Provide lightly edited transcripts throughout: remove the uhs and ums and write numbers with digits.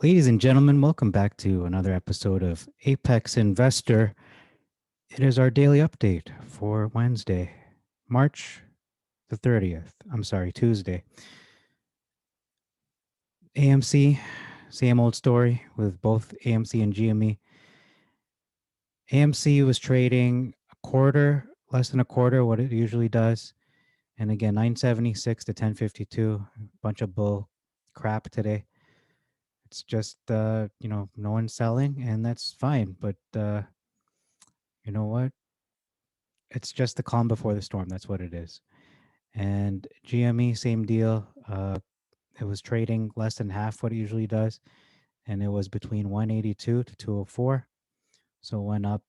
Ladies and gentlemen, welcome back to another episode of Apex Investor. It is our daily update for Wednesday, March the 30th. I'm sorry, Tuesday. AMC, same old story with both AMC and GME. AMC was trading a quarter, less than a quarter, what it usually does. And again, 976 to 1052, bunch of bull crap today. It's just, no one's selling, and that's fine. But you know what? It's just the calm before the storm. That's what it is. And GME, same deal. It was trading less than half what it usually does, and it was between 182 to 204. So it went up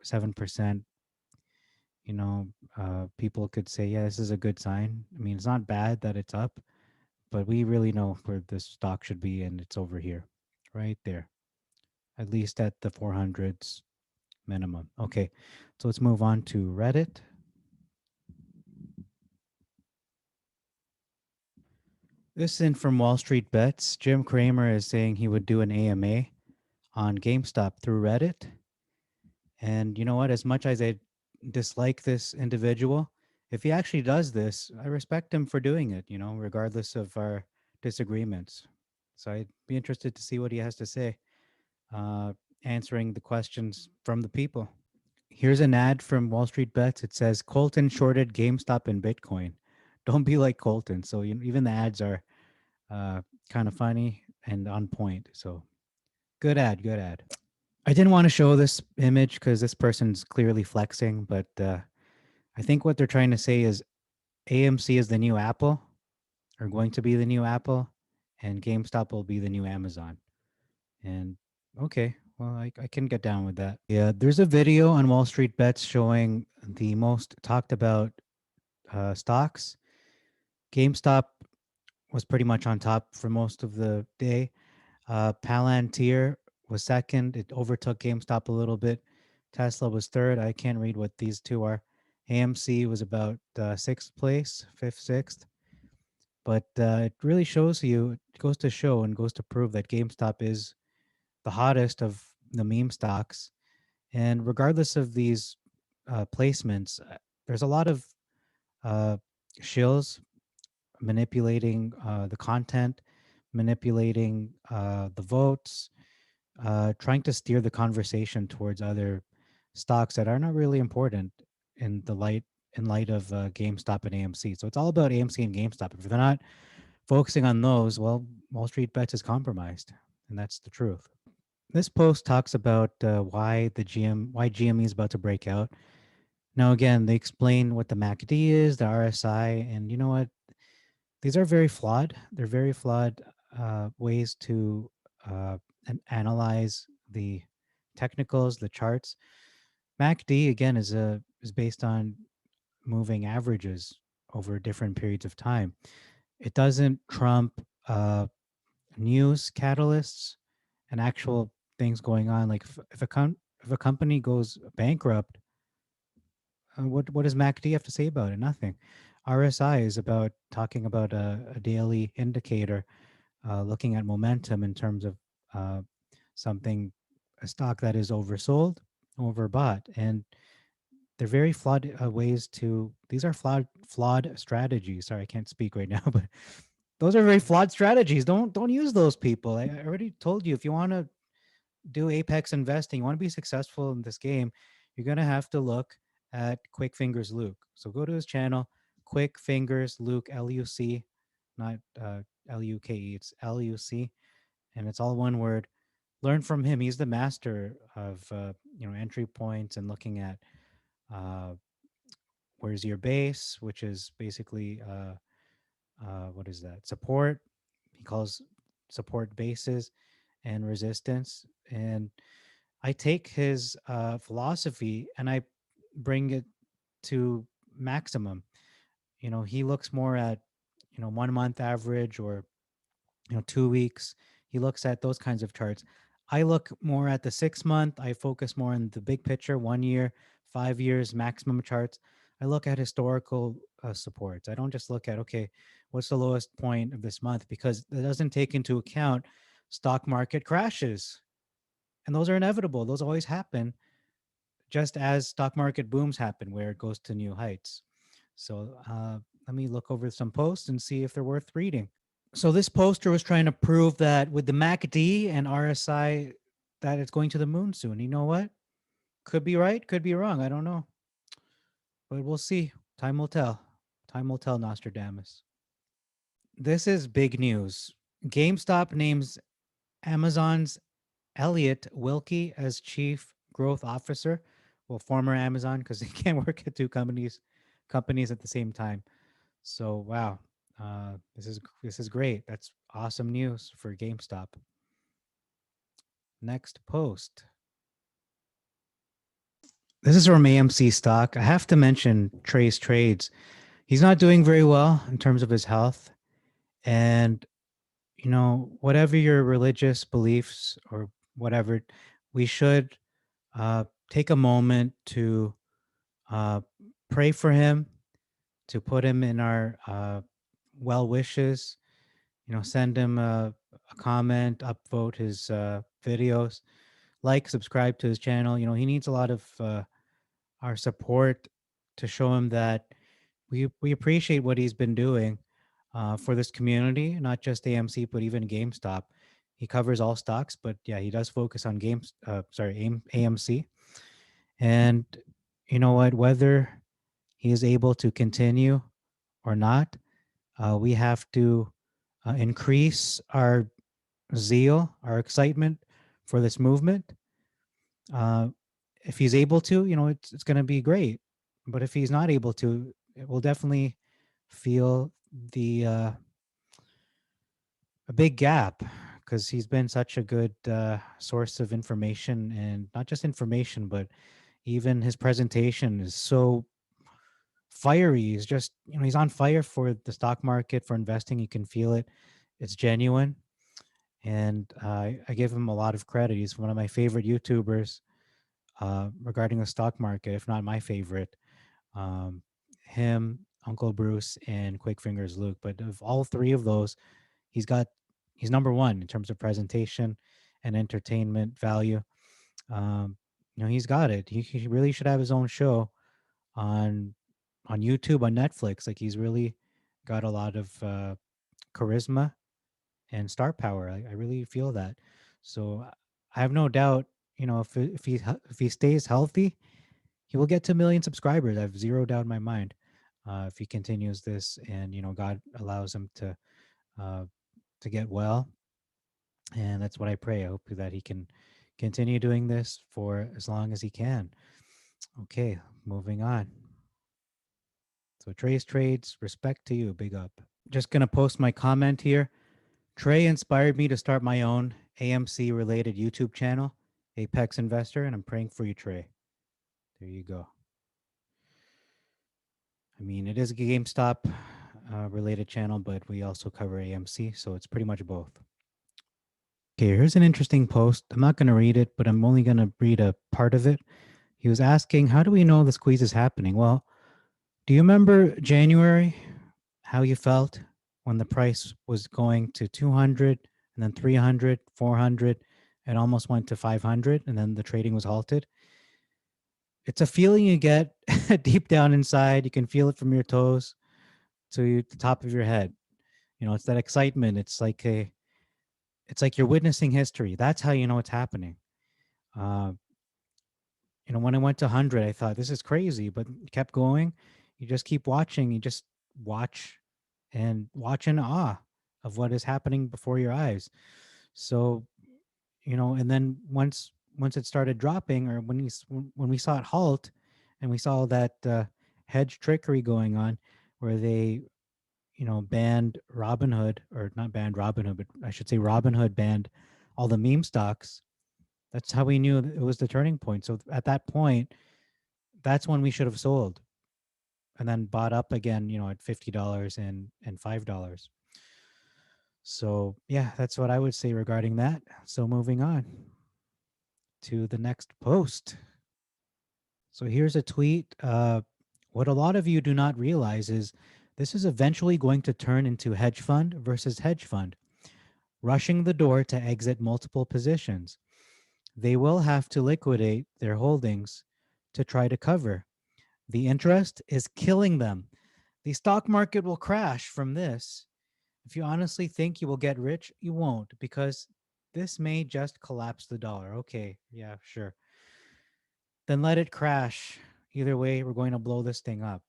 7%. People could say, yeah, this is a good sign. I mean, it's not bad that it's up, but we really know where this stock should be, and it's over here, right there, at least at the 400s minimum. Okay, so let's move on to Reddit. This in from Wall Street Bets. Jim Cramer is saying he would do an AMA on GameStop through Reddit. And you know what? As much as I dislike this individual, if he actually does this, I respect him for doing it, regardless of our disagreements. So I'd be interested to see what he has to say, uh, answering the questions from the people. Here's an ad from Wall Street Bets. It says Colton shorted GameStop and Bitcoin. Don't be like Colton. So even the ads are uh, kind of funny and on point. So good ad, good ad. I didn't want to show this image because this person's clearly flexing, but I think what they're trying to say is AMC is the new Apple, or going to be the new Apple, and GameStop will be the new Amazon. And okay, well, I can get down with that. Yeah, there's a video on Wall Street Bets showing the most talked about stocks. GameStop was pretty much on top for most of the day. Palantir was second. It overtook GameStop a little bit. Tesla was third. I can't read what these two are. AMC was about sixth place, fifth, sixth. But it really shows you, it goes to show and goes to prove that GameStop is the hottest of the meme stocks. And regardless of these placements, there's a lot of uh, shills manipulating the content, manipulating the votes, trying to steer the conversation towards other stocks that are not really important in light of GameStop and AMC. So it's all about AMC and GameStop. If they're not focusing on those, well, Wall Street Bets is compromised, and that's the truth. This post talks about why GME is about to break out. Now, again, they explain what the MACD is, the RSI, and you know what? These are very flawed. They're very flawed ways to analyze the technicals, the charts. MACD again is based on moving averages over different periods of time. It doesn't trump news catalysts and actual things going on. Like if a company goes bankrupt, what does MACD have to say about it? Nothing. RSI is about talking about a daily indicator, looking at momentum in terms of uh, something, a stock that is oversold, overbought, and they're very flawed ways to. These are flawed strategies. Sorry, I can't speak right now, but those are very flawed strategies. Don't use those, people. I already told you, if you want to do apex investing, you want to be successful in this game, you're going to have to look at Quick Fingers Luke. So go to his channel, Quick Fingers Luke, Luc, not Luke. It's Luc, and it's all one word. Learn from him. He's the master of entry points and looking at uh, where's your base, which is basically what is that, support. He calls support bases and resistance. And I take his philosophy and I bring it to maximum. He looks more at 1 month average, or 2 weeks. He looks at those kinds of charts. I look more at the 6 month. I focus more on the big picture, 1 year, 5 years, maximum charts. I look at historical supports. I don't just look at, okay, what's the lowest point of this month, because it doesn't take into account stock market crashes. And those are inevitable. Those always happen, just as stock market booms happen, where it goes to new heights. So let me look over some posts and see if they're worth reading. So this poster was trying to prove that with the MACD and RSI, that it's going to the moon soon. You know what? Could be right, could be wrong. I don't know, but we'll see. Time will tell. Time will tell, Nostradamus. This is big news. GameStop names Amazon's Elliot Wilkie as chief growth officer. Well, former Amazon, because he can't work at two companies at the same time. So wow, this is great. That's awesome news for GameStop. Next post. This is from AMC stock. I have to mention Trey's trades. He's not doing very well in terms of his health, and whatever your religious beliefs or whatever, we should take a moment to uh, pray for him, to put him in our well wishes. Send him a comment, upvote his videos, like, subscribe to his channel. He needs a lot of our support to show him that we appreciate what he's been doing for this community, not just AMC, but even GameStop. He covers all stocks, but yeah, he does focus on AMC. And you know what? Whether he is able to continue or not, we have to increase our zeal, our excitement for this movement. Uh, if he's able to, it's going to be great. But if he's not able to, it will definitely feel the a big gap, because he's been such a good source of information, and not just information, but even his presentation is so fiery. He's just, he's on fire for the stock market, for investing. You can feel it. It's genuine. And I give him a lot of credit. He's one of my favorite YouTubers regarding the stock market, if not my favorite. Um, him, Uncle Bruce, and Quick Fingers Luke. But of all three of those, he's got he's number one in terms of presentation and entertainment value. Um, he's got it. He really should have his own show on YouTube, on Netflix. Like, he's really got a lot of charisma and star power. I really feel that. So I have no doubt. If he stays healthy, he will get to a million subscribers. I have zero doubt in my mind. If he continues this, and God allows him uh, to get well, and that's what I pray. I hope that he can continue doing this for as long as he can. Okay, moving on. So Trey's trades, respect to you, big up. Just gonna post my comment here. Trey inspired me to start my own AMC related YouTube channel, Apex Investor, and I'm praying for you, Trey. There you go. I mean, it is a GameStop related channel, but we also cover AMC, so it's pretty much both. Okay, here's an interesting post. I'm not going to read it, but I'm only going to read a part of it. He was asking, how do we know the squeeze is happening? Well, do you remember January, how you felt when the price was going to 200 and then 300, 400, and almost went to 500, and then the trading was halted? It's a feeling you get deep down inside. You can feel it from your toes to the top of your head. It's that excitement. It's like you're witnessing history. That's how you know it's happening. Uh, when I went to 100, I thought, this is crazy, but it kept going. You just keep watching. You just watch and watch in awe of what is happening before your eyes. So, and then once it started dropping, or when we saw it halt, and we saw that hedge trickery going on, where they banned Robinhood, or not banned Robinhood, but I should say Robinhood banned all the meme stocks. That's how we knew it was the turning point. So at that point, that's when we should have sold, and then bought up again, at $50 and $5. So yeah, that's what I would say regarding that. So moving on to the next post. So here's a tweet. What a lot of you do not realize is this is eventually going to turn into hedge fund versus hedge fund. rushing the door to exit multiple positions. They will have to liquidate their holdings to try to cover. The interest is killing them. The stock market will crash from this. If you honestly think you will get rich, you won't because this may just collapse the dollar. Okay, yeah, sure. Then let it crash. Either way, we're going to blow this thing up.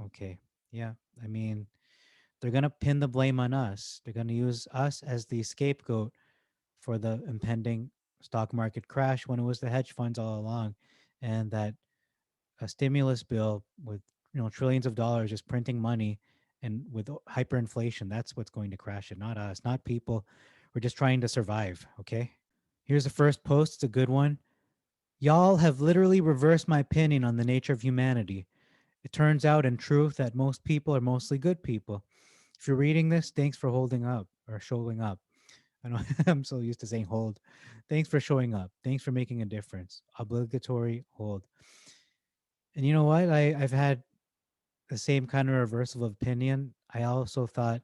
Okay, yeah. I mean, they're going to pin the blame on us. They're going to use us as the scapegoat for the impending stock market crash when it was the hedge funds all along. And that a stimulus bill with trillions of dollars just printing money and with hyperinflation, that's what's going to crash it, not us, not people. We're just trying to survive. Okay, here's the first post. It's a good one. Y'all have literally reversed my opinion on the nature of humanity. It turns out in truth that most people are mostly good people. If you're reading this, thanks for holding up or showing up. I know I'm so used to saying hold. Thanks for showing up. Thanks for making a difference. Obligatory hold. And you know what? I've had the same kind of reversal of opinion. I also thought,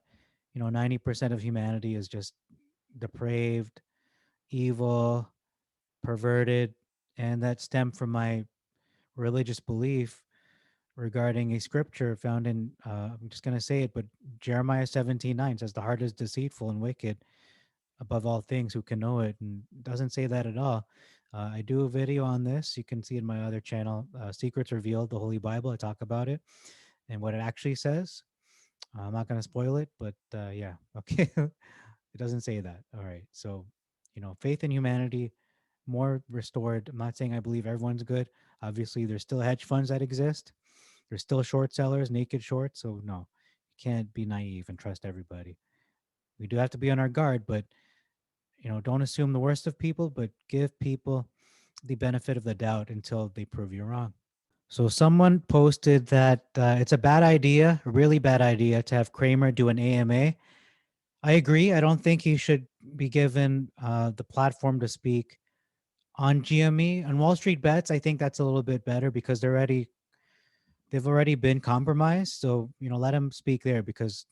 90% of humanity is just depraved, evil, perverted, and that stemmed from my religious belief regarding a scripture found in, I'm just going to say it, but Jeremiah 17:9 says, the heart is deceitful and wicked above all things, who can know it? And it doesn't say that at all. I do a video on this. You can see in my other channel, Secrets Revealed, the Holy Bible. I talk about it and what it actually says. I'm not going to spoil it, but yeah, okay. It doesn't say that. All right. So, faith in humanity more restored. I'm not saying I believe everyone's good. Obviously, there's still hedge funds that exist. There's still short sellers, naked shorts. So, no, you can't be naive and trust everybody. We do have to be on our guard, but, don't assume the worst of people, but give people the benefit of the doubt until they prove you wrong. So someone posted that it's a bad idea, a really bad idea, to have Kramer do an AMA. I agree. I don't think he should be given the platform to speak on GME. On Wall Street Bets, I think that's a little bit better because they've already been compromised. So let him speak there because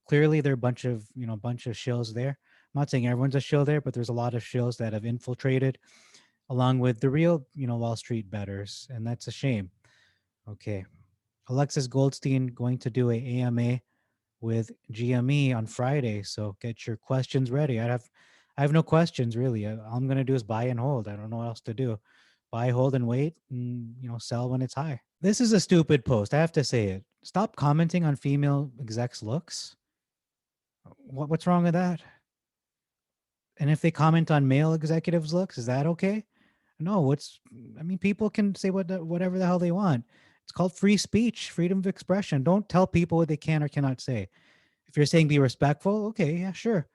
clearly there are a bunch of shills there. I'm not saying everyone's a shill there, but there's a lot of shills that have infiltrated along with the real Wall Street betters, and that's a shame. Okay, Alexis Goldstein going to do a AMA with GME on Friday. So get your questions ready. I have no questions really. All I'm gonna do is buy and hold. I don't know what else to do. Buy, hold, and wait, and sell when it's high. This is a stupid post. I have to say it. Stop commenting on female execs' looks. What's wrong with that? And if they comment on male executives' looks, is that okay? No, I mean, people can say whatever the hell they want. It's called free speech, freedom of expression. Don't tell people what they can or cannot say. If you're saying be respectful, okay, yeah, sure.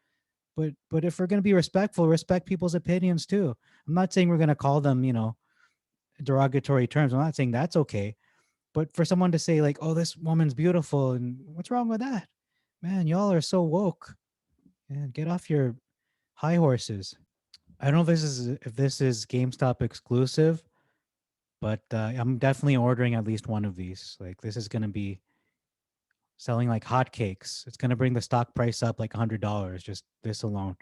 But if we're going to be respectful, respect people's opinions too. I'm not saying we're going to call them, derogatory terms. I'm not saying that's okay. But for someone to say like, "Oh, this woman's beautiful," and what's wrong with that? Man, y'all are so woke. And get off your high horses. I don't know if this is GameStop exclusive, but I'm definitely ordering at least one of these. Like this is going to be selling like hotcakes. It's going to bring the stock price up like $100 just this alone.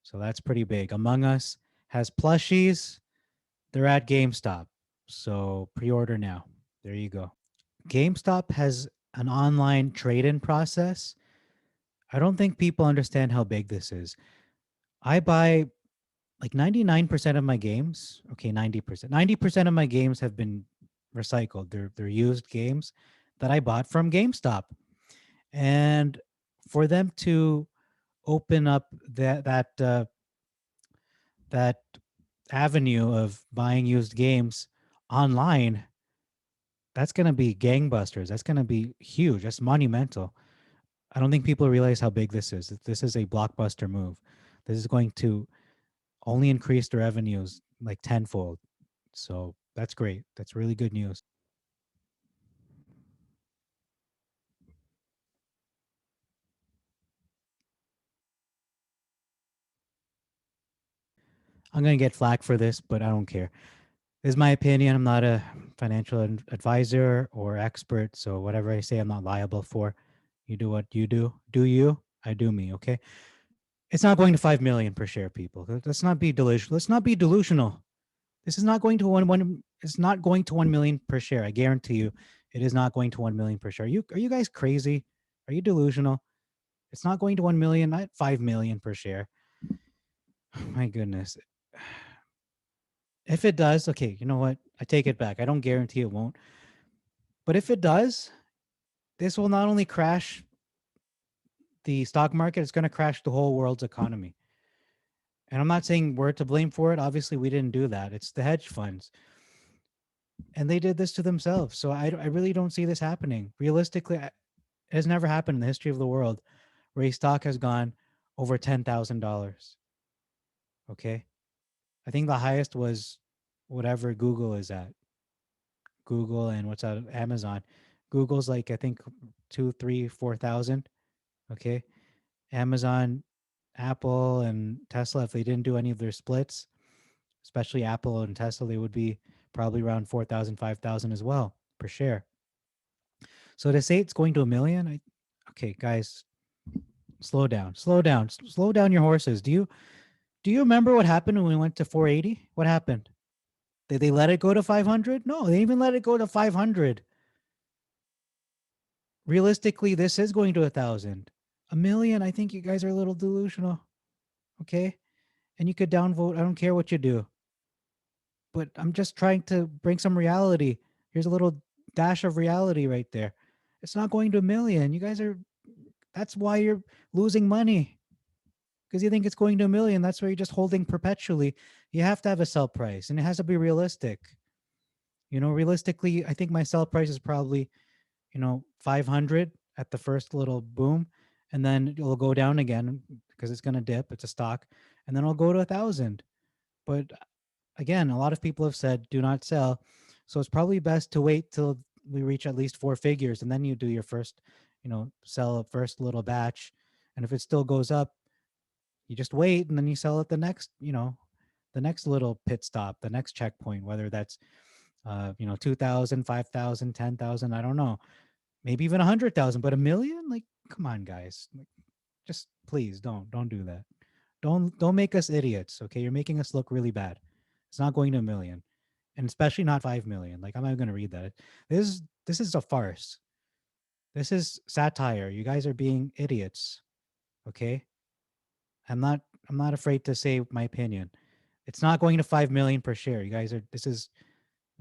So that's pretty big. Among Us has plushies. They're at GameStop. So pre-order now. There you go. GameStop has an online trade-in process. I don't think people understand how big this is. I buy like 99% of my games. Okay, 90%. 90% of my games have been recycled. They're used games that I bought from GameStop. And for them to open up that avenue of buying used games online, that's going to be gangbusters. That's going to be huge. That's monumental. I don't think people realize how big this is. This is a blockbuster move. This is going to only increase the revenues like tenfold. So that's great. That's really good news. I'm going to get flack for this, but I don't care. This is my opinion. I'm not a financial advisor or expert. So whatever I say, I'm not liable for. You do what you do. Do you? I do me. Okay. It's not going to 5 million per share, people. Let's not be delusional. Let's not be delusional. This is not going to one. It's not going to 1 million per share. I guarantee you, it is not going to 1 million per share. Are you guys crazy? Are you delusional? It's not going to 1 million, not 5 million per share. My goodness. If it does, okay, you know what? I take it back. I don't guarantee it won't. But if it does, this will not only crash the stock market, it's going to crash the whole world's economy. And I'm not saying we're to blame for it. Obviously, we didn't do that. It's the hedge funds. And they did this to themselves. So I really don't see this happening. Realistically, it has never happened in the history of the world where a stock has gone over $10,000. Okay. I think the highest was whatever Google is at. Google and what's that? Amazon. Google's like, I think 2, 3, 4,000. Okay. Amazon, Apple, and Tesla, if they didn't do any of their splits, especially Apple and Tesla, they would be probably around 4,000, 5,000 as well per share. So to say it's going to a million, okay, guys, slow down your horses. Do you remember what happened when we went to 480? What happened? Did they let it go to 500? No, they even let it go to 500. Realistically, this is going to 1,000. A million, I think you guys are a little delusional. Okay? And you could downvote. I don't care what you do. But I'm just trying to bring some reality. Here's a little dash of reality right there. It's not going to a million. You guys are, that's why you're losing money because you think it's going to a million. That's why you're just holding perpetually. You have to have a sell price and it has to be realistic. Realistically, I think my sell price is probably, 500 at the first little boom. And then it'll go down again because it's going to dip. It's a stock. And then it'll go to 1,000. But again, a lot of people have said do not sell. So it's probably best to wait till we reach at least 4 figures and then you do your first, sell a first little batch. And if it still goes up, you just wait and then you sell at the next little pit stop, the next checkpoint, whether that's 2,000, 5,000, 10,000, I don't know, maybe even 100,000, but a million, like, come on, guys, like, just please don't do that. Don't make us idiots. Okay. You're making us look really bad. It's not going to a million, and especially not 5 million. Like, I'm not going to read that. This is a farce. This is satire. You guys are being idiots. Okay. I'm not afraid to say my opinion. It's not going to 5 million per share. You guys are, this is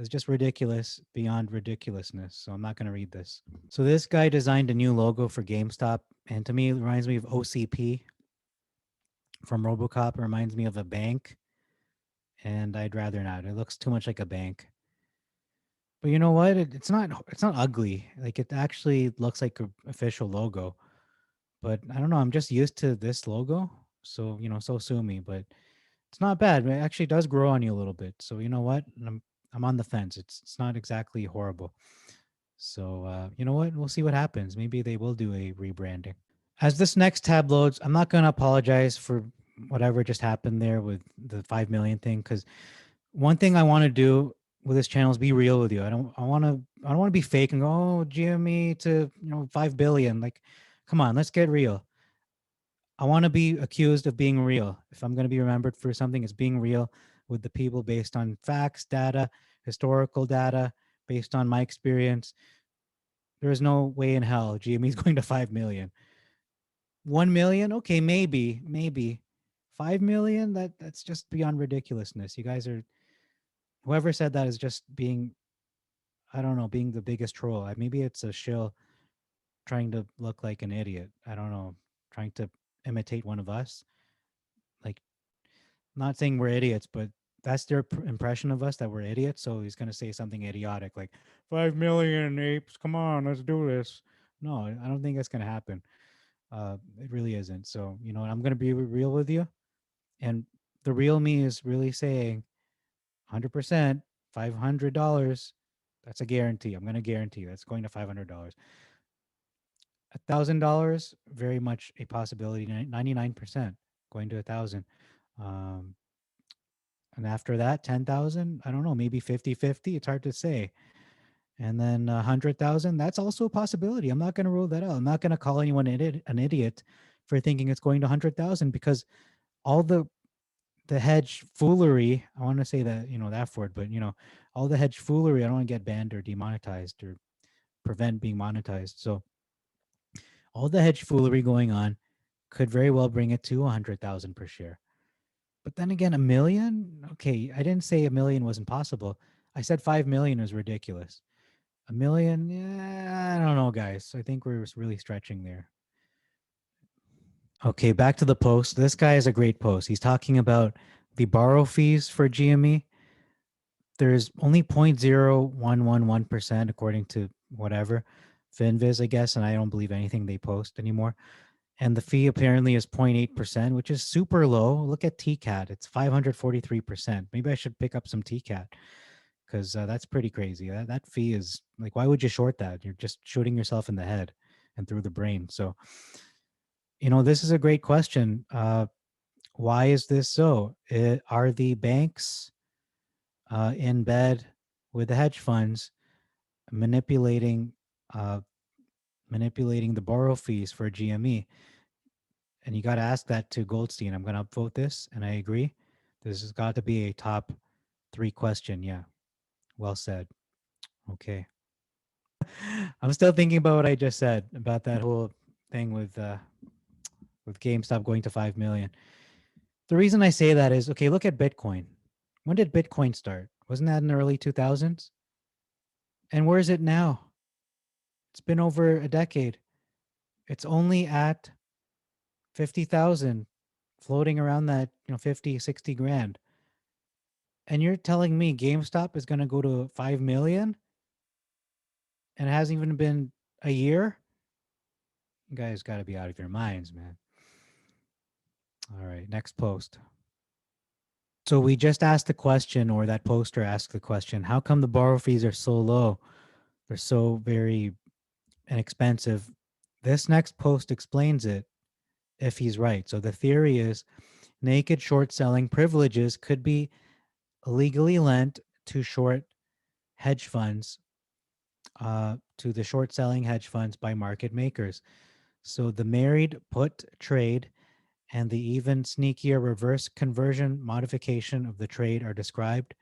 just ridiculous beyond ridiculousness. So I'm not going to read this. So this guy designed a new logo for GameStop, and to me, it reminds me of OCP from RoboCop. It reminds me of a bank, and I'd rather not. It looks too much like a bank. But you know what? It's not ugly. Like, it actually looks like an official logo. But I don't know. I'm just used to this logo, so so sue me. But it's not bad. It actually does grow on you a little bit. So you know what? I'm on the fence. It's not exactly horrible. So you know what? We'll see what happens. Maybe they will do a rebranding. As this next tab loads, I'm not going to apologize for whatever just happened there with the 5 million thing, because one thing I want to do with this channel is be real with you. I don't want to be fake and go, oh, GME to 5 billion. Like, come on, let's get real. I want to be accused of being real. If I'm going to be remembered for something, it's being real with the people based on facts, data, historical data, based on my experience. There is no way in hell GME is going to 5 million. 1 million, okay, maybe. 5 million, that's just beyond ridiculousness. You guys are, whoever said that is just being, I don't know, being the biggest troll. Maybe it's a shill trying to look like an idiot. I don't know, trying to imitate one of us. Like, not saying we're idiots, but that's their impression of us, that we're idiots. So he's going to say something idiotic like 5 million apes. Come on, let's do this. No, I don't think that's going to happen. It really isn't. So, I'm going to be real with you. And the real me is really saying 100%, $500. That's a guarantee. I'm going to guarantee that's going to $500. $1,000, very much a possibility. 99% going to 1,000. Um, and after that, 10,000, I don't know, maybe 50-50. It's hard to say. And then 100,000, that's also a possibility. I'm not going to rule that out. I'm not going to call anyone an idiot for thinking it's going to 100,000, because all the hedge foolery, I want to say that, that for it, but all the hedge foolery, I don't want to get banned or demonetized or prevent being monetized. So all the hedge foolery going on could very well bring it to 100,000 per share. But then again, a million? Okay, I didn't say a million wasn't possible. I said 5 million is ridiculous. A million? Yeah, I don't know, guys. I think we're really stretching there. Okay, back to the post. This guy is a great post. He's talking about the borrow fees for GME. There's only 0.0111% according to whatever Finviz, I guess, and I don't believe anything they post anymore. And the fee apparently is 0.8%, which is super low. Look at TCAT. It's 543%. Maybe I should pick up some TCAT, because that's pretty crazy. That fee is like, why would you short that? You're just shooting yourself in the head and through the brain. So, this is a great question. Why is this so? Are the banks in bed with the hedge funds manipulating uh, manipulating the borrow fees for GME? And you got to ask that to Goldstein. I'm going to upvote this, and I agree. This has got to be a top 3 question. Yeah, well said. Okay. I'm still thinking about what I just said about that whole thing with GameStop going to 5 million. The reason I say that is, okay, look at Bitcoin. When did Bitcoin start? Wasn't that in the early 2000s? And where is it now? It's been over a decade. It's only at 50,000, floating around that, 50, 60 grand. And you're telling me GameStop is going to go to 5 million and it hasn't even been a year? You guys got to be out of your minds, man. All right, next post. So we just asked the question, or that poster asked the question, how come the borrow fees are so low? They're so very inexpensive. This next post explains it, if he's right. So the theory is naked short selling privileges could be illegally lent to short hedge funds, to the short selling hedge funds by market makers. So the married put trade and the even sneakier reverse conversion modification of the trade are described.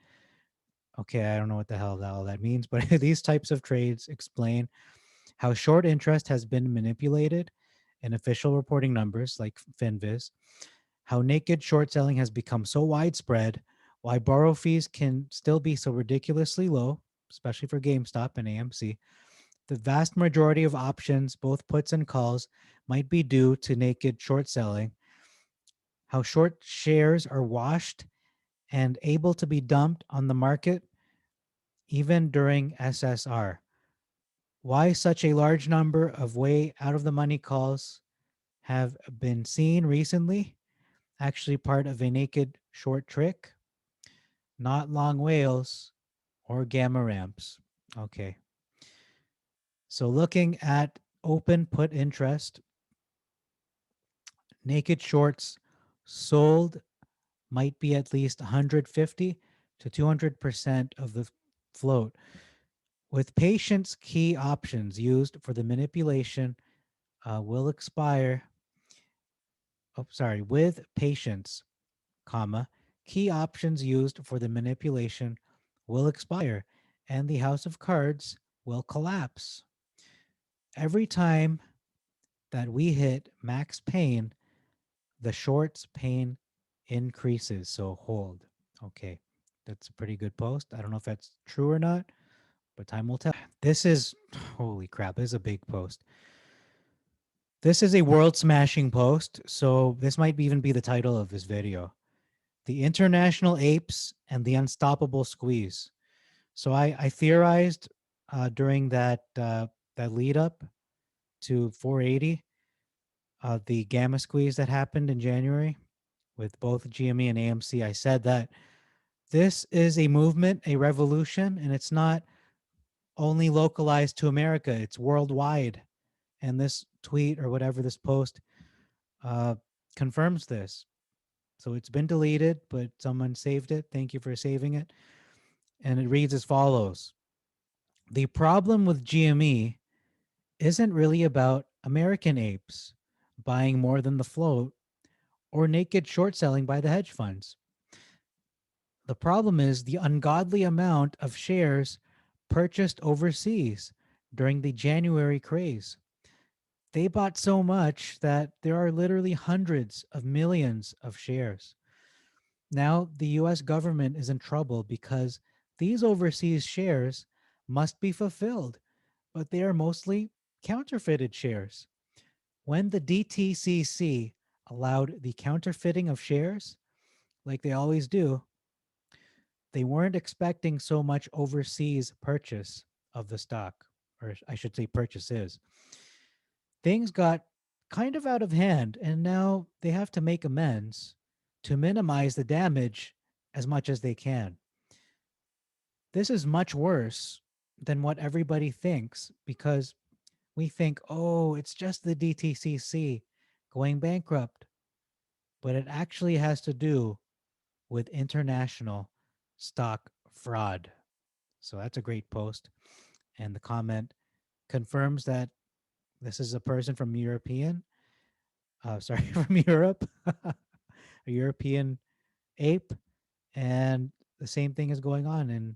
Okay, I don't know what the hell all that means, but these types of trades explain how short interest has been manipulated in official reporting numbers like Finviz, how naked short selling has become so widespread, why borrow fees can still be so ridiculously low, especially for GameStop and AMC. The vast majority of options, both puts and calls, might be due to naked short selling, how short shares are washed and able to be dumped on the market even during SSR. Why such a large number of way out of the money calls have been seen recently? Actually, part of a naked short trick, not long whales or gamma ramps. Okay. So looking at open put interest, naked shorts sold might be at least 150 to 200% of the float. With patience, key options used for the manipulation will expire. Oh, sorry. With patience, comma, key options used for the manipulation will expire and the house of cards will collapse. Every time that we hit max pain, the shorts pain increases. So hold. Okay. That's a pretty good post. I don't know if that's true or not, but time will tell. This is, holy crap, this is a big post. This is a world smashing post. So this might even be the title of this video. The International Apes and the Unstoppable Squeeze. So I theorized during that lead up to 480, the gamma squeeze that happened in January with both GME and AMC. I said that this is a movement, a revolution, and it's not only localized to America, it's worldwide. And this tweet or whatever, this post uh, confirms this. So it's been deleted, but someone saved it. Thank you for saving it. And it reads as follows. The problem with GME isn't really about American apes, buying more than the float, or naked short selling by the hedge funds. The problem is the ungodly amount of shares purchased overseas during the January craze. They bought so much that there are literally hundreds of millions of shares. Now, the US government is in trouble because these overseas shares must be fulfilled, but they are mostly counterfeited shares. When the DTCC allowed the counterfeiting of shares, like they always do, they weren't expecting so much overseas purchase of the stock, or I should say purchases. Things got kind of out of hand, and now they have to make amends to minimize the damage as much as they can. This is much worse than what everybody thinks because we think, oh, it's just the DTCC going bankrupt. But it actually has to do with international stock fraud. So that's a great post. And the comment confirms that this is a person from from Europe, a European ape. And the same thing is going on in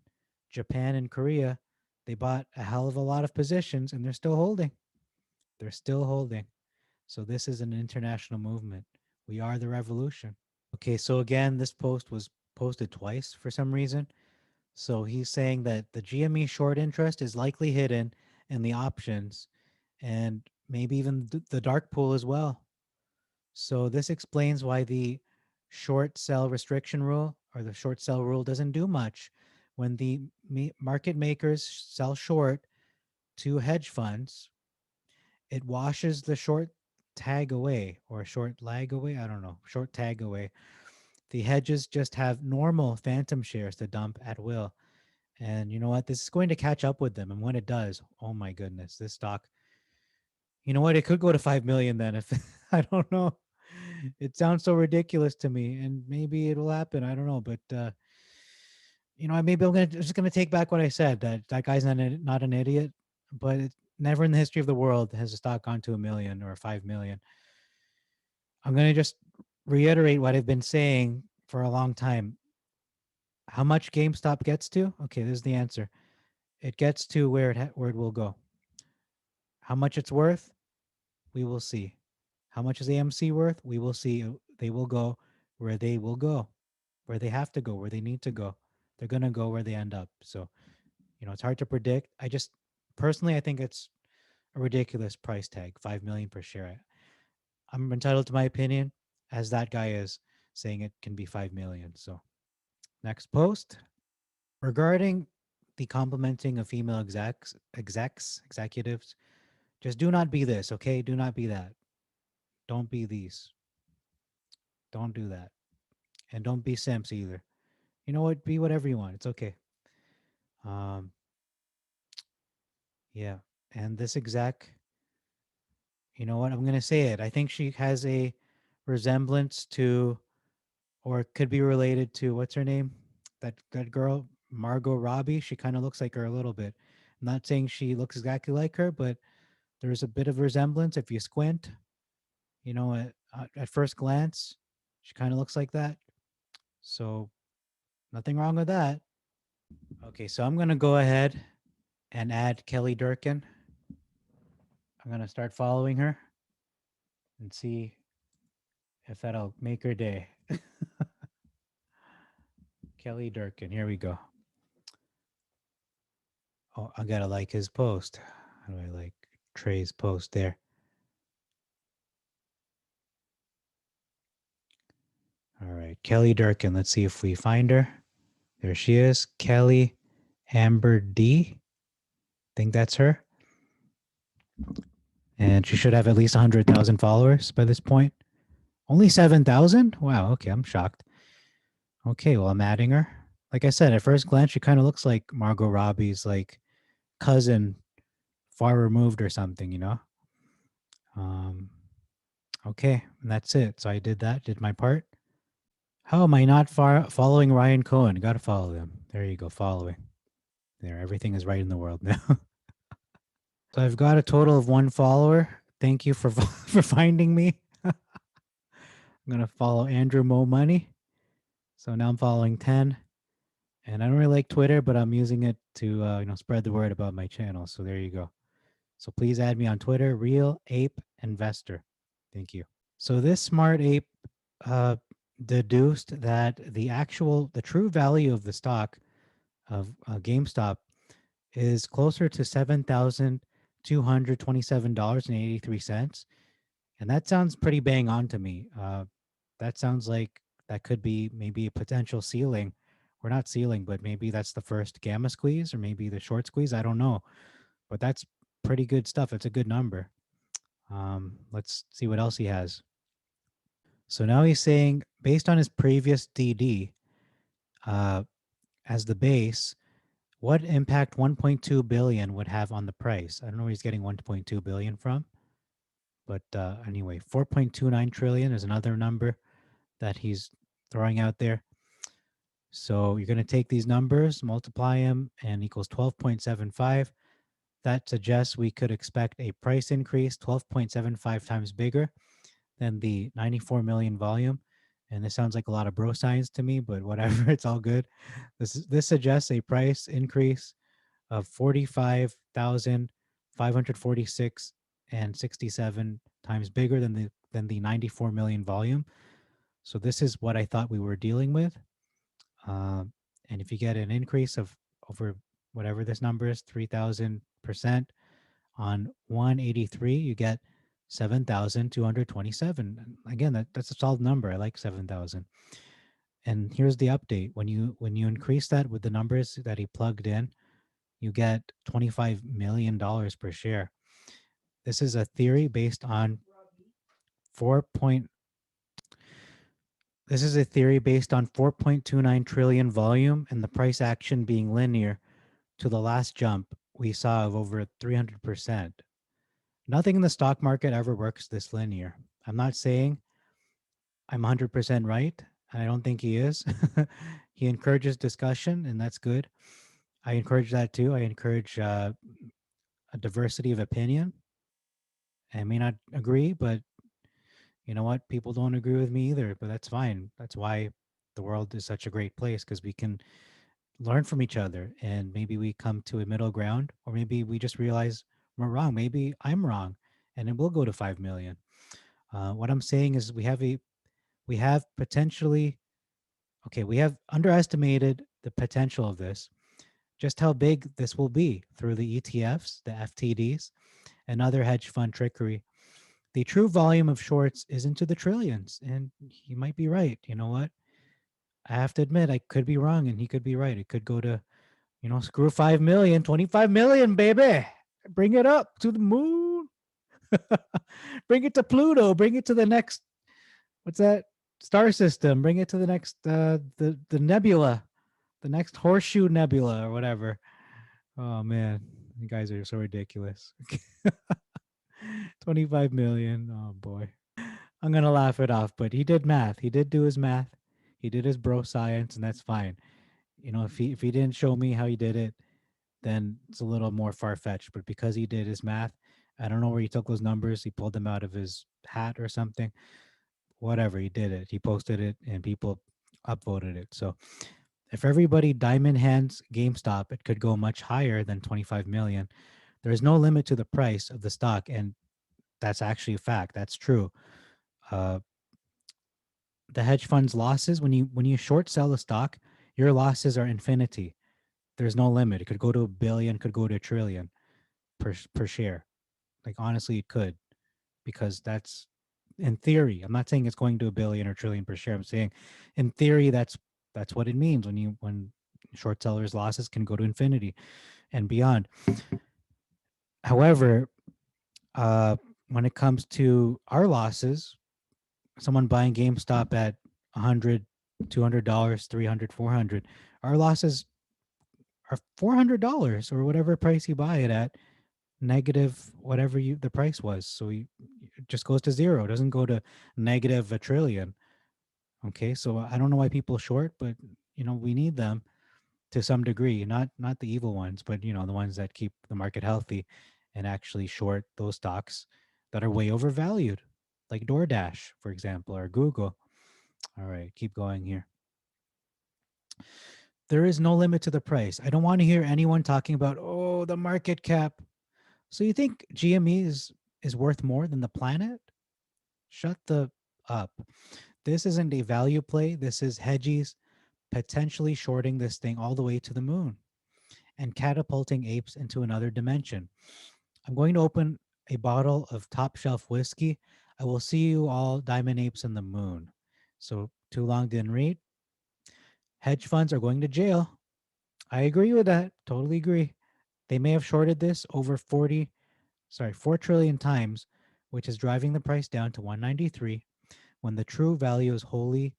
Japan and Korea. They bought a hell of a lot of positions and they're still holding. They're still holding. So this is an international movement. We are the revolution. Okay, so again, this post was posted twice for some reason. So he's saying that the GME short interest is likely hidden in the options and maybe even the dark pool as well. So this explains why the short sell restriction rule or the short sell rule doesn't do much. When the market makers sell short to hedge funds, it washes the short tag away or short lag away. I don't know, short tag away. The hedges just have normal phantom shares to dump at will. And you know what? This is going to catch up with them. And when it does, oh my goodness, this stock, you know what? It could go to 5 million then if I don't know. It sounds so ridiculous to me. And maybe it'll happen. I don't know. But, maybe just going to take back what I said that guy's not an idiot, but never in the history of the world has a stock gone to a million or 5 million. I'm going to just reiterate what I've been saying for a long time. How much GameStop gets to? Okay, this is the answer. It gets to where it will go. How much it's worth? We will see. How much is AMC worth? We will see. They will go where they will go, where they have to go, where they need to go. They're going to go where they end up. So, it's hard to predict. I think it's a ridiculous price tag, 5 million per share. I'm entitled to my opinion as that guy is saying it can be 5 million. So, next post regarding the complimenting of female executives, just do not be this, okay? Do not be that. Don't be these. Don't do that. And don't be simps either. You know what? Be whatever you want. It's okay. Um, yeah. And this exec, you know what? I'm gonna say it. I think she has a resemblance to, or could be related to, what's her name? That girl, Margot Robbie. She kind of looks like her a little bit. I'm not saying she looks exactly like her, but there's a bit of resemblance if you squint. At first glance, she kind of looks like that. So nothing wrong with that. Okay, so I'm gonna go ahead and add Kelly Durkin. I'm gonna start following her and see if that'll make her day. Kelly Durkin, here we go. Oh, I gotta like his post. How do I like Trey's post there? All right, Kelly Durkin. Let's see if we find her. There she is, Kelly Amber D. Think that's her. And she should have at least 100,000 followers by this point. Only 7,000? Wow, okay, I'm shocked. Okay, well, I'm adding her. Like I said, at first glance, she kind of looks like Margot Robbie's like cousin, far removed or something. Um, okay, and that's it. So I did that, did my part. How am I not following Ryan Cohen? Got to follow them. There you go, following. There, everything is right in the world now. So I've got a total of 1 follower. Thank you for for finding me. I'm gonna follow Andrew Mo Money. So now I'm following 10. And I don't really like Twitter, but I'm using it to spread the word about my channel. So there you go. So please add me on Twitter, Real Ape Investor. Thank you. So this smart ape uh, deduced that the true value of the stock of GameStop is closer to $7,227.83, and that sounds pretty bang on to me. That sounds like that could be maybe a potential ceiling, or not ceiling, but maybe that's the first gamma squeeze, or maybe the short squeeze. I don't know, but that's pretty good stuff. It's a good number. Let's see what else he has. So now he's saying, based on his previous DD uh, as the base, what impact 1.2 billion would have on the price? I don't know where he's getting 1.2 billion from, but anyway, 4.29 trillion is another number that he's throwing out there. So you're going to take these numbers, multiply them, and equals 12.75. That suggests we could expect a price increase 12.75 times bigger than the 94 million volume. And this sounds like a lot of bro science to me, but whatever, it's all good. This suggests a price increase of 45,546 and 67 times bigger than the 94 million volume. So this is what I thought we were dealing with. And if you get an increase of over whatever this number is, 3,000% on 183, you get 7,227. Again, that's a solid number. I like 7,000. And here's the update. When you increase that with the numbers that he plugged in, you get $25 million per share. This is a theory based on 4 point this is a theory based on 4.29 trillion volume and the price action being linear to the last jump we saw of over 300%. Nothing in the stock market ever works this linear. I'm not saying I'm 100% right. I don't think he is. He encourages discussion, and that's good. I encourage that too. I encourage a diversity of opinion. I may not agree, but you know what? People don't agree with me either, but that's fine. That's why the world is such a great place, because we can learn from each other, and maybe we come to a middle ground, or maybe we just realize we're wrong. Maybe I'm wrong, and it will go to 5 million. What I'm saying is we have potentially, okay, we have underestimated the potential of this, just how big this will be through the ETFs, the FTDs, and other hedge fund trickery. The true volume of shorts is into the trillions, and he might be right. You know what? I have to admit, I could be wrong, and he could be right. It could go to, screw 5 million, 25 million, baby. Bring it up to the moon. Bring it to Pluto. Bring it to the next, what's that? Star system. Bring it to the next, the nebula, the next horseshoe nebula or whatever. Oh, man. You guys are so ridiculous. 25 million. Oh, boy. I'm going to laugh it off, but he did math. He did do his math. He did his bro science, and that's fine. If he didn't show me how he did it, then it's a little more far fetched. But because he did his math, I don't know where he took those numbers. He pulled them out of his hat or something. Whatever, he did it. He posted it, and people upvoted it. So if everybody diamond hands GameStop, it could go much higher than 25 million. There is no limit to the price of the stock, and that's actually a fact. That's true. Uh, the hedge fund's losses, when you short sell a stock, your losses are infinity. There's no limit. It could go to a billion, could go to a trillion per share. Like, honestly, it could, because that's in theory. I'm not saying it's going to a billion or trillion per share. I'm saying in theory that's what it means when short sellers losses can go to infinity and beyond. However, when it comes to our losses, someone buying GameStop at 100, $200, 300, 400, our losses are $400 or whatever price you buy it at, negative whatever the price was. So it just goes to zero. It doesn't go to negative a trillion. Okay, so I don't know why people short, but we need them to some degree. Not the evil ones, but the ones that keep the market healthy and actually short those stocks. that are way overvalued, like DoorDash, for example, or Google. All right, keep going here. There is no limit to the price. I don't want to hear anyone talking about, oh, the market cap. So you think GME is worth more than the planet? Shut the up. This isn't a value play. This is hedgies potentially shorting this thing all the way to the moon and catapulting apes into another dimension. I'm going to open a bottle of top shelf whiskey. I will see you all diamond apes in the moon. So too long didn't read. Hedge funds are going to jail. I agree with that. Totally agree. They may have shorted this over 4 trillion times, which is driving the price down to 193 when the true value is holy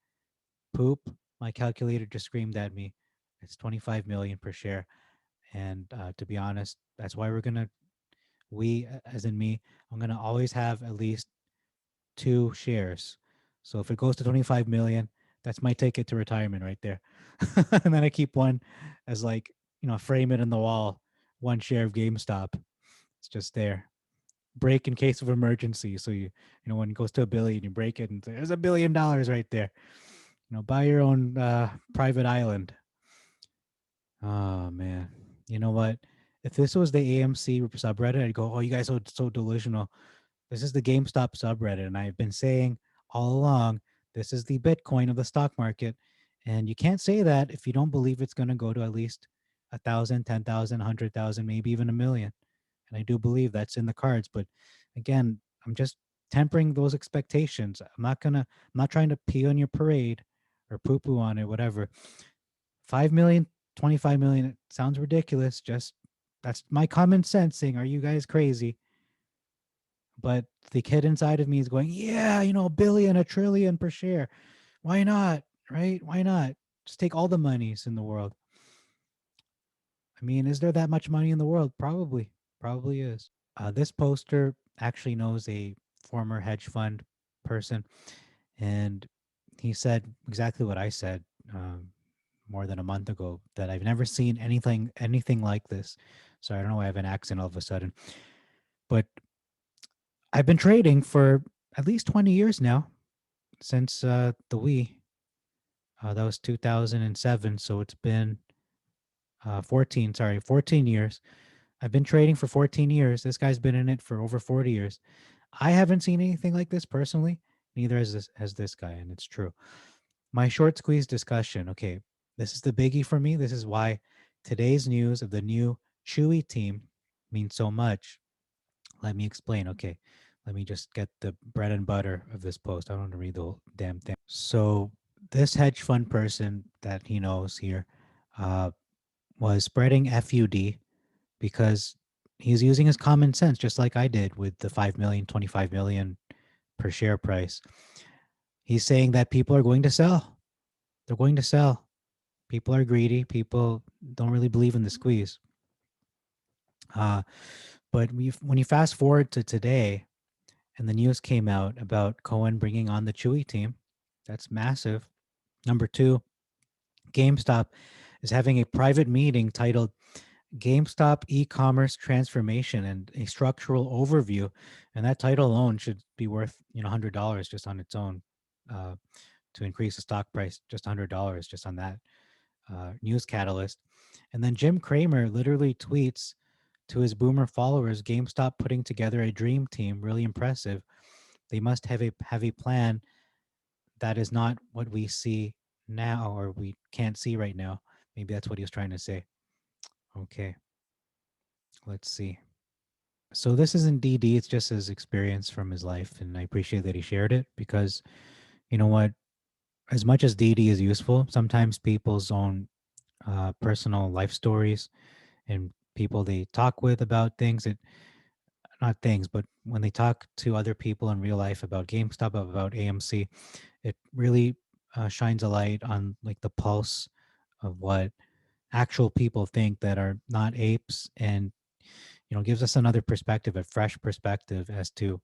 poop. My calculator just screamed at me. It's 25 million per share. And to be honest, that's why as in me, I'm going to always have at least 2 shares. So if it goes to 25 million, that's my ticket to retirement right there. And then I keep one as like, frame it in the wall, 1 share of GameStop. It's just there. Break in case of emergency. So when it goes to a billion, you break it and say, there's $1 billion right there. Buy your own private island. Oh man. You know what? If this was the AMC subreddit, I'd go, oh, you guys are so delusional. This is the GameStop subreddit, and I've been saying all along, this is the Bitcoin of the stock market. And you can't say that if you don't believe it's going to go to at least 1,000, 10,000, 100,000, maybe even a million. And I do believe that's in the cards. But again, I'm just tempering those expectations. I'm not trying to pee on your parade or poo poo on it, whatever. 5 million, 25 million, it sounds ridiculous. Just that's my common sense saying, are you guys crazy? But the kid inside of me is going, yeah, a billion, a trillion per share. Why not? Right? Why not? Just take all the monies in the world. I mean, is there that much money in the world? Probably is. This poster actually knows a former hedge fund person, and he said exactly what I said more than a month ago, that I've never seen anything like this. So I don't know why I have an accent all of a sudden, but I've been trading for at least 20 years now, since the Wii. That was 2007, so it's been 14 years. I've been trading for 14 years. This guy's been in it for over 40 years. I haven't seen anything like this personally. Neither has this guy, and it's true. My short squeeze discussion. Okay, this is the biggie for me. This is why today's news of the new Chewy team means so much. Let me explain. Okay, let me just get the bread and butter of this post. I don't want to read the whole damn thing. So this hedge fund person that he knows here uh, was spreading FUD because he's using his common sense, just like I did with the 5 million, 25 million per share price. He's saying that people are going to sell. They're going to sell. People are greedy. People don't really believe in the squeeze. But when you fast forward to today, and the news came out about Cohen bringing on the Chewy team, that's massive. Number two, GameStop is having a private meeting titled GameStop e-commerce transformation and a structural overview, and that title alone should be worth $100 just on its own, uh, to increase the stock price just $100 just on that news catalyst. And then Jim Cramer literally tweets to his boomer followers, GameStop putting together a dream team, really impressive. They must have a plan that is not what we see now, or we can't see right now. Maybe that's what he was trying to say. Okay, let's see. So this isn't DD, it's just his experience from his life, and I appreciate that he shared it, because you know what, as much as DD is useful, sometimes people's own personal life stories and people they talk with about things, it not things, but when they talk to other people in real life about GameStop, about AMC, it really shines a light on like the pulse of what actual people think that are not apes, and gives us another perspective, a fresh perspective as to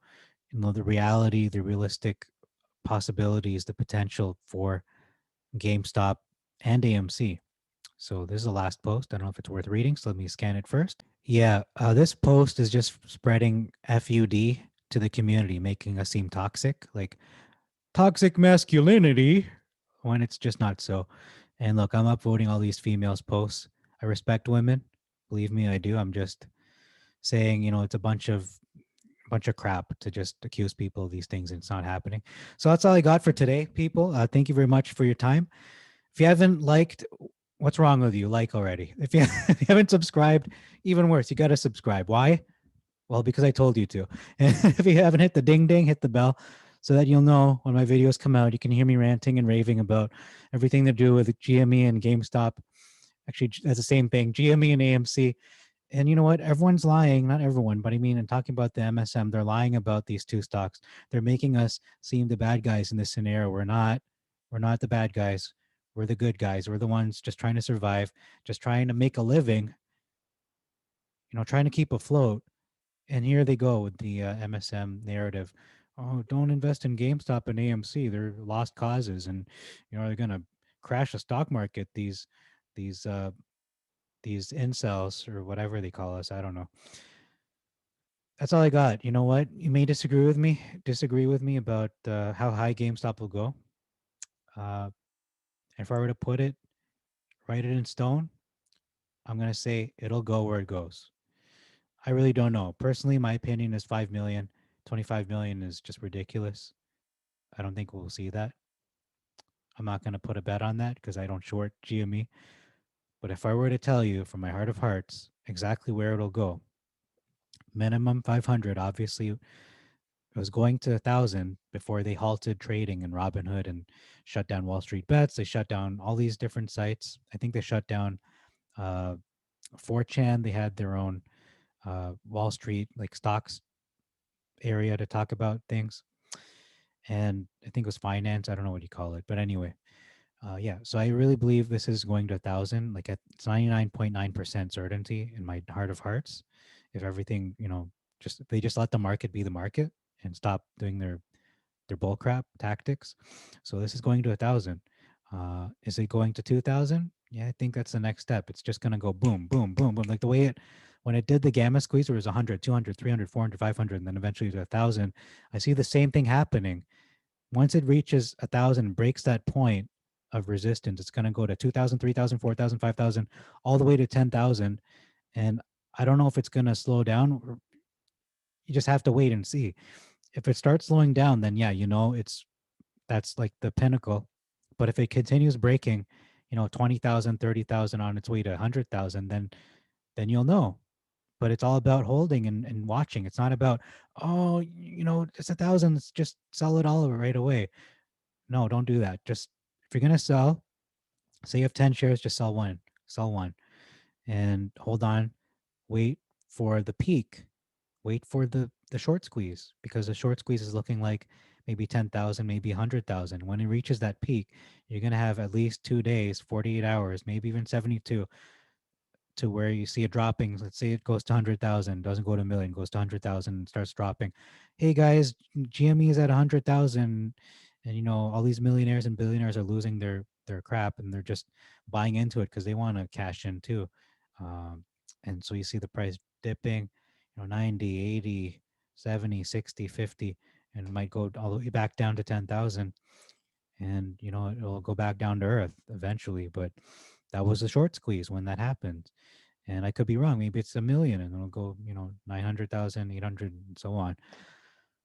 the reality, the realistic possibilities, the potential for GameStop and AMC. So this is the last post. I don't know if it's worth reading, so let me scan it first. Yeah, this post is just spreading FUD to the community, making us seem toxic, like toxic masculinity, when it's just not so. And look, I'm upvoting all these females' posts. I respect women. Believe me, I do. I'm just saying, it's a bunch of crap to just accuse people of these things and it's not happening. So that's all I got for today, people. Thank you very much for your time. If you haven't liked, what's wrong with you? Like already. If you, if you haven't subscribed, even worse, you got to subscribe. Why? Well, because I told you to. And if you haven't hit the ding ding, hit the bell so that you'll know when my videos come out. You can hear me ranting and raving about everything to do with GME and GameStop. Actually, that's the same thing, GME and AMC. And you know what? Everyone's lying. Not everyone, but I mean, in talking about the MSM, they're lying about these two stocks. They're making us seem the bad guys in this scenario. We're not. We're not the bad guys. We're the good guys. We're the ones just trying to survive, just trying to make a living, trying to keep afloat. And here they go with the MSM narrative. Oh, don't invest in GameStop and AMC. They're lost causes, and they're gonna crash the stock market. These these incels or whatever they call us. I don't know. That's all I got. You know what? You may disagree with me about how high GameStop will go. Uh, if I were to write it in stone, I'm gonna say it'll go where it goes. I really don't know. Personally, my opinion is 5 million. 25 million is just ridiculous. I don't think we'll see that. I'm not going to put a bet on that because I don't short GME. But if I were to tell you from my heart of hearts exactly where it'll go, minimum 500, obviously, it was going to 1,000 before they halted trading in Robinhood and shut down Wall Street Bets. They shut down all these different sites. I think they shut down uh, 4chan. They had their own Wall Street, like stocks area to talk about things. And I think it was finance. I don't know what you call it. But anyway, yeah, so I really believe this is going to 1,000. Like it's 99.9% certainty in my heart of hearts. If everything, just if they just let the market be the market and stop doing their bull crap tactics. So this is going to 1,000. Is it going to 2,000? Yeah, I think that's the next step. It's just going to go boom, boom, boom, boom. Like the way when it did the gamma squeeze, it was 100, 200, 300, 400, 500, and then eventually to 1,000. I see the same thing happening once it reaches 1,000, breaks that point of resistance, it's going to go to 2,000, 3,000, 4,000, 5,000, all the way to 10,000. And I don't know if it's going to slow down. You just have to wait and see. If it starts slowing down, then yeah, that's like the pinnacle. But if it continues breaking, 20,000, 30,000 on its way to 100,000, then you'll know. But it's all about holding and watching. It's not about, oh, it's 1,000, let's just sell it all right away. No, don't do that. Just if you're gonna sell, say you have 10 shares, just sell one, and hold on. Wait for the peak. Wait for the short squeeze because the short squeeze is looking like maybe 10,000, maybe 100,000. When it reaches that peak, you're gonna have at least 2 days, 48 hours, maybe even 72 to where you see it dropping. Let's say it goes to 100,000, doesn't go to a million, goes to 100,000 and starts dropping. Hey guys, GME is at 100,000, and all these millionaires and billionaires are losing their crap and they're just buying into it because they want to cash in too. And so you see the price dipping, 90, 80, 70, 60, 50, and it might go all the way back down to 10,000. And it'll go back down to earth eventually, but that was a short squeeze when that happened. And I could be wrong. Maybe it's a million and it'll go, 900,000, 800, and so on.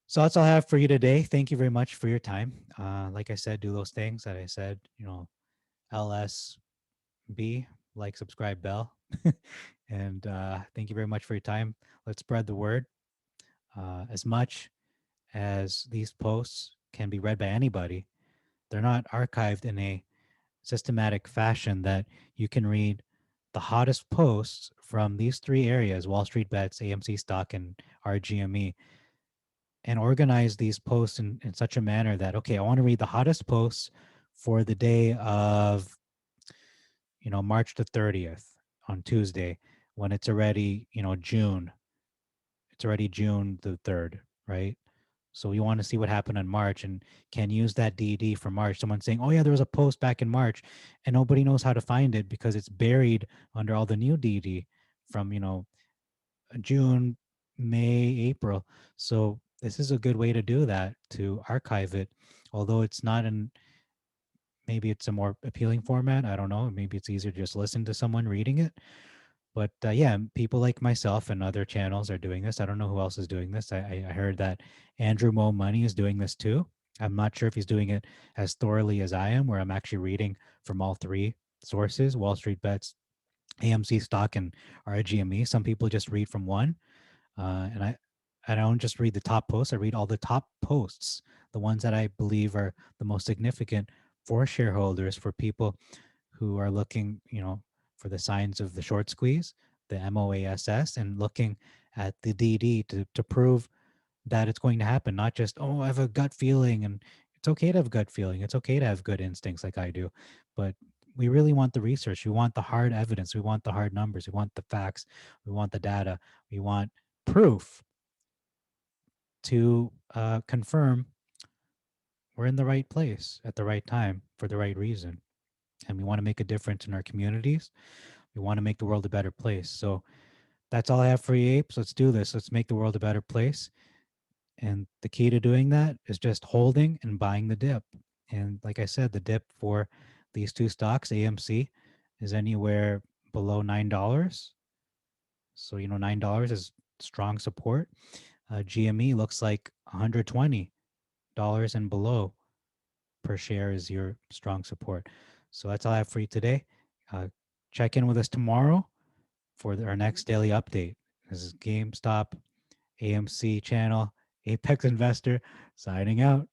So that's all I have for you today. Thank you very much for your time. Like I said, do those things that I said, LSB, like, subscribe, bell. And thank you very much for your time. Let's spread the word. As much as these posts can be read by anybody, they're not archived in a systematic fashion that you can read the hottest posts from these three areas: Wall Street Bets, AMC Stock, and RGME, and organize these posts in such a manner that, okay, I want to read the hottest posts for the day of, March the 30th on Tuesday, when it's already, June. It's already June the 3rd, right? So you want to see what happened in March and can use that DD for March. Someone saying, oh, yeah, there was a post back in March, and nobody knows how to find it because it's buried under all the new DD from, June, May, April. So this is a good way to do that, to archive it. Although it's not in, maybe it's a more appealing format. I don't know. Maybe it's easier to just listen to someone reading it. But yeah, people like myself and other channels are doing this. I don't know who else is doing this. I heard that Andrew Mo Money is doing this too. I'm not sure if he's doing it as thoroughly as I am, where I'm actually reading from all three sources: Wall Street Bets, AMC Stock, and RGME. Some people just read from one, and I don't just read the top posts. I read all the top posts, the ones that I believe are the most significant for shareholders, for people who are looking, for the signs of the short squeeze, the MOASS, and looking at the DD to prove that it's going to happen. Not just, oh, I have a gut feeling, and it's okay to have gut feeling. It's okay to have good instincts like I do, but we really want the research. We want the hard evidence. We want the hard numbers. We want the facts. We want the data. We want proof to confirm we're in the right place at the right time for the right reason. And we want to make a difference in our communities. We want to make the world a better place. So that's all I have for you, apes. Let's do this. Let's make the world a better place. And the key to doing that is just holding and buying the dip. And like I said, the dip for these two stocks, AMC, is anywhere below $9. So, $9 is strong support. GME looks like $120 and below per share is your strong support. So that's all I have for you today. Uh, Check in with us tomorrow for our next daily update. This is GameStop, AMC channel, Apex Investor signing out.